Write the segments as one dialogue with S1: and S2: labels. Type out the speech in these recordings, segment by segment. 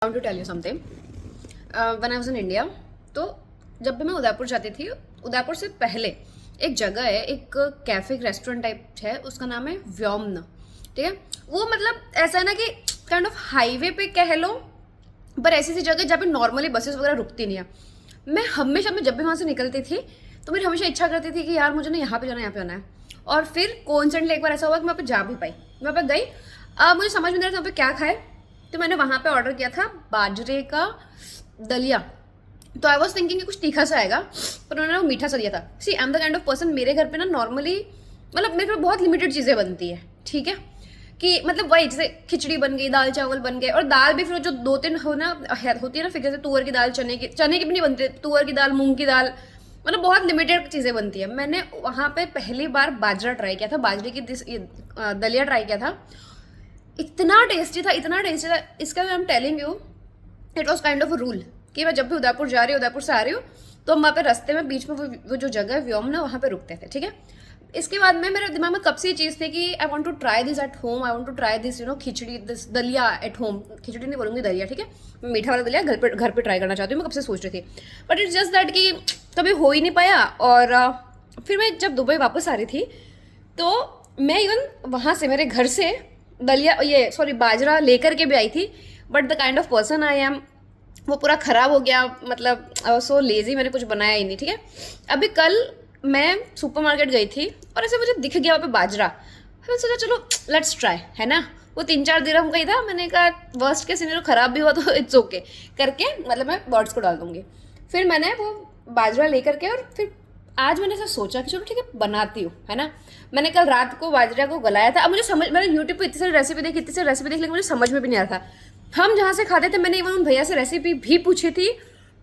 S1: want to tell you something. When I was in India, तो जब भी मैं उदयपुर जाती थी, उदयपुर से पहले एक जगह है, एक कैफे रेस्टोरेंट टाइप है, उसका नाम है व्योमन. ठीक है, वो मतलब ऐसा है ना कि काइंड ऑफ हाईवे पे कह लो, पर ऐसी सी जगह जहाँ पे नॉर्मली बसेस वगैरह रुकती नहीं है. मैं जब भी वहाँ से निकलती थी तो मेरी हमेशा इच्छा करती थी कि यार मुझे ना यहाँ पे जाना है. और फिर कोइंसिडेंटली एक बार ऐसा हुआ कि मैं वहाँ पे जा भी पाई. मैं वहाँ पे गई, मुझे समझ में नहीं रहा था वहाँ पे क्या खाए, तो मैंने वहाँ पे ऑर्डर किया था बाजरे का दलिया. तो आई वॉज थिंकिंग कि कुछ तीखा सा आएगा, पर उन्होंने वो मीठा सा दिया था. See I am the kind of person, मेरे घर पे ना नॉर्मली मतलब मेरे पे बहुत लिमिटेड चीज़ें बनती है. ठीक है, कि मतलब वही जैसे खिचड़ी बन गई, दाल चावल बन गए, और दाल भी फिर जो 2-3 होती है ना, फिर जैसे तुअर की दाल, चने की भी नहीं बनती, तुअर की दाल, मूंग की दाल, मतलब बहुत लिमिटेड चीज़ें बनती है. मैंने वहाँ पे पहली बार बाजरा ट्राई किया था, बाजरे की दलिया ट्राई किया था. इतना टेस्टी था. इसका I am telling you, it was kind of a rule कि मैं जब भी उदयपुर जा रही हूँ, उदयपुर से आ रही हूँ, तो हम वहाँ पे रास्ते में बीच में वो जो जगह है व्योम ना, वहाँ पे रुकते थे. ठीक है, इसके बाद में मेरे दिमाग में कब से ये चीज़ थी कि I want to try this at home, I want to try this khichdi, this daliya at home. खिचड़ी नहीं बोलूँगी, दलिया. ठीक है, मीठा वाला दलिया घर पे ट्राई करना चाहती हूँ. मैं कब से सोच रही थी, बट इट्स जस्ट दैट कि कभी हो ही नहीं पाया. और फिर मैं जब दुबई वापस आ रही थी, तो मैं इवन वहाँ से, मेरे घर से दलिया बाजरा लेकर के भी आई थी, but the kind of person I am, वो पूरा ख़राब हो गया. मतलब सो लेज़ी, मैंने कुछ बनाया ही नहीं. ठीक है, अभी कल मैं सुपरमार्केट गई थी और ऐसे मुझे दिख गया वहाँ पे बाजरा. मैंने सोचा चलो लेट्स ट्राई, है ना. वो 3-4 दिरहम का ही था. मैंने कहा वर्स्ट के सिनेरियो ख़राब भी हुआ तो इट्स ओके करके, मतलब मैं बर्ड्स को डाल दूँगी. फिर मैंने वो बाजरा लेकर के, और फिर आज मैंने ऐसा सोचा कि चलो ठीक है बनाती हूँ, है ना. मैंने कल रात को बाजरा को गलाया था. अब मुझे मैंने यूट्यूब पे इतनी सारी रेसिपी देखी, लेकिन मुझे समझ में भी नहीं आ रहा था. हम जहाँ से खाते थे, मैंने इवन उन भैया से रेसिपी भी पूछी थी,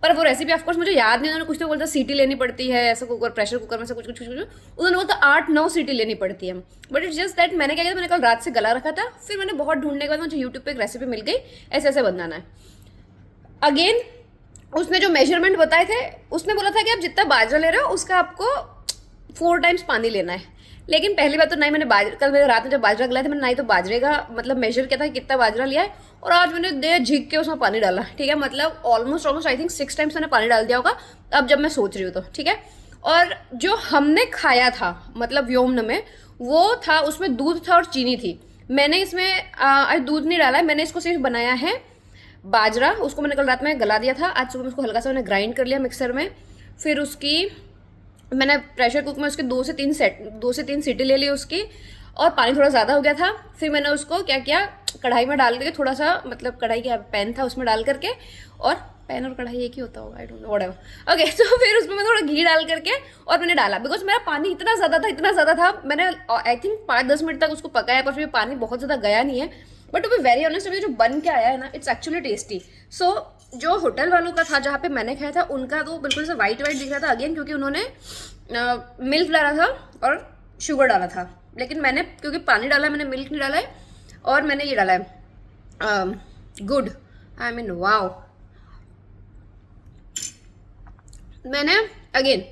S1: पर वो रेसिपी ऑफकोर्स मुझे याद नहीं. उन्होंने कुछ तो बोलता सीटी लेनी पड़ती है, ऐसा कुकर, प्रेशर कुकर में से कुछ उन्होंने बोलता 8-9 सीटी लेनी पड़ती है. बट इट्स जस्ट दैट मैंने क्या किया, मैंने कल रात से गला रखा था. फिर मैंने बहुत ढूंढने के बाद मुझे यूट्यूब पे एक रेसिपी मिल गई, ऐसे ऐसे बनाना है. अगेन उसने जो मेजरमेंट बताए थे, उसने बोला था कि आप जितना बाजरा ले रहे हो उसका आपको 4 टाइम्स पानी लेना है. लेकिन पहली बात तो नहीं, मैंने कल मेरे रात में जब बाजरा गलाया था, मैंने नहीं तो बाजरे का मतलब मेजर किया था कि कितना बाजरा लिया है, और आज मैंने दे झीक के उसमें पानी डाला. ठीक है, मतलब ऑलमोस्ट आई थिंक 6 टाइम्स मैंने पानी डाल दिया होगा अब जब मैं सोच रही हूँ तो. ठीक है, और जो हमने खाया था मतलब व्योमन में, वो था, उसमें दूध था और चीनी थी. मैंने इसमें आज दूध नहीं डाला है, मैंने इसको सिर्फ बनाया है बाजरा. उसको मैंने कल रात में गला दिया था, आज सुबह उसको हल्का सा मैंने ग्राइंड कर लिया मिक्सर में. फिर उसकी मैंने प्रेशर कुकर में उसके 2 से 3 सीटी ले ली उसकी, और पानी थोड़ा ज़्यादा हो गया था. फिर मैंने उसको क्या किया, कढ़ाई में डाल करके थोड़ा सा, मतलब कढ़ाई क्या पैन था उसमें डाल करके, और पैन और कढ़ाई एक ही होता होगा, I don't know, whatever. Okay, तो फिर उसमें मैं थोड़ा घी डाल करके और मैंने डाला, बिकॉज मेरा पानी इतना ज़्यादा था. मैंने आई थिंक 5-10 मिनट तक उसको पकाया, पर फिर पानी बहुत ज़्यादा गया नहीं है. But to be very honest, अभी जो बन के आया है ना, इट्स एक्चुअली टेस्टी. सो जो होटल वालों का था, जहाँ पे मैंने खाया था, उनका तो बिल्कुल से वाइट दिख रहा था. अगेन क्योंकि उन्होंने मिल्क डाला था और शुगर डाला था, लेकिन मैंने क्योंकि पानी डाला है, मैंने मिल्क नहीं डाला है, और मैंने ये डाला है गुड, आई मीन वाओ. मैंने अगेन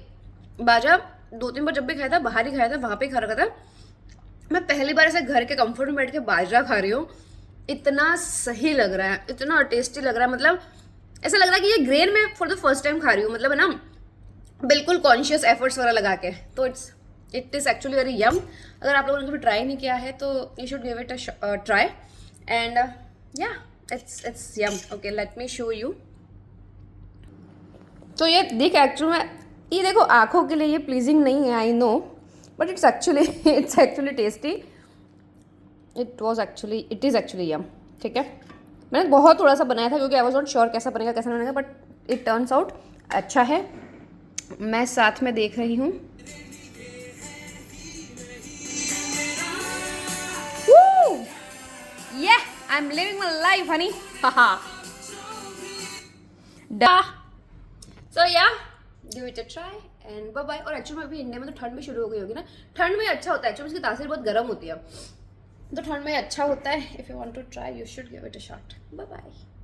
S1: बाजरा 2-3 बार जब भी खाया था, बाहर ही खाया था, वहाँ पे ही खा रखा था. मैं पहली बार ऐसे घर के कंफर्ट में बैठ के बाजरा खा रही हूँ. इतना सही लग रहा है, इतना टेस्टी लग रहा है. मतलब ऐसा लग रहा है कि ये ग्रेन में फॉर द फर्स्ट टाइम खा रही हूँ, मतलब है ना, बिल्कुल कॉन्शियस एफर्ट्स वगैरह लगा के. तो इट इज़ एक्चुअली वेरी यम. अगर आप लोगों ने कभी ट्राई नहीं किया है तो you should give it a try. And yeah it's yum. Okay, let me show you. तो ये एक्चुअली में, ये देखो आँखों के लिए ये प्लीजिंग नहीं है, I know, but it's actually tasty. It is actually yum. ठीक है, मैंने बहुत थोड़ा सा बनाया था क्योंकि आई वॉज नॉट श्योर कैसा बनेगा कैसा नहीं बनेगा, बट इट टर्न्स आउट अच्छा है. मैं साथ में देख रही हूँ. Yeah, I'm living my life, honey. Haha. So yeah, give it a try and bye bye. और एक्चुअली में अभी इंडिया में तो ठंड भी शुरू हो गई होगी ना. ठंड में अच्छा होता है एक्चुअली, इसकी तासीर बहुत गर्म होती है, तो ठंड में अच्छा होता है. If you want to try, you should give it a shot. Bye bye.